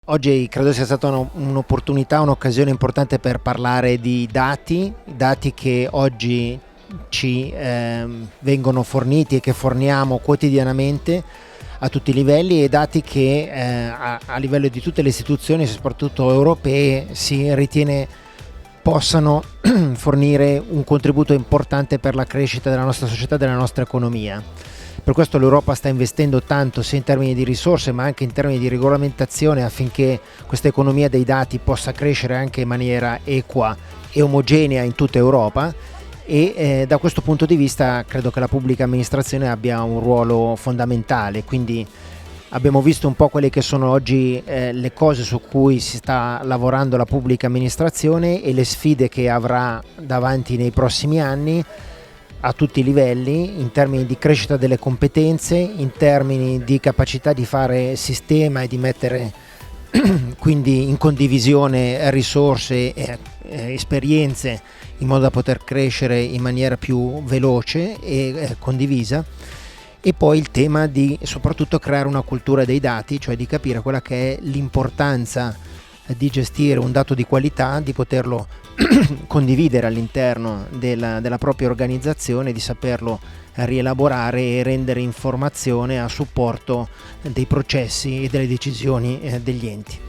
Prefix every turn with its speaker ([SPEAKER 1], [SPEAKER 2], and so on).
[SPEAKER 1] Oggi credo sia stata un'opportunità, un'occasione importante per parlare di dati che oggi ci vengono forniti e che forniamo quotidianamente a tutti i livelli, e dati che a livello di tutte le istituzioni, soprattutto europee, si ritiene possano fornire un contributo importante per la crescita della nostra società e della nostra economia. Per questo l'Europa sta investendo tanto sia in termini di risorse ma anche in termini di regolamentazione, affinché questa economia dei dati possa crescere anche in maniera equa e omogenea in tutta Europa, e da questo punto di vista credo che la pubblica amministrazione abbia un ruolo fondamentale. Quindi abbiamo visto un po' quelle che sono oggi le cose su cui si sta lavorando la pubblica amministrazione e le sfide che avrà davanti nei prossimi anni a tutti i livelli, in termini di crescita delle competenze, in termini di capacità di fare sistema e di mettere quindi in condivisione risorse e esperienze, in modo da poter crescere in maniera più veloce e condivisa. E poi il tema di soprattutto creare una cultura dei dati, cioè di capire quella che è l'importanza di gestire un dato di qualità, di poterlo condividere all'interno della propria organizzazione, di saperlo rielaborare e rendere informazione a supporto dei processi e delle decisioni degli enti.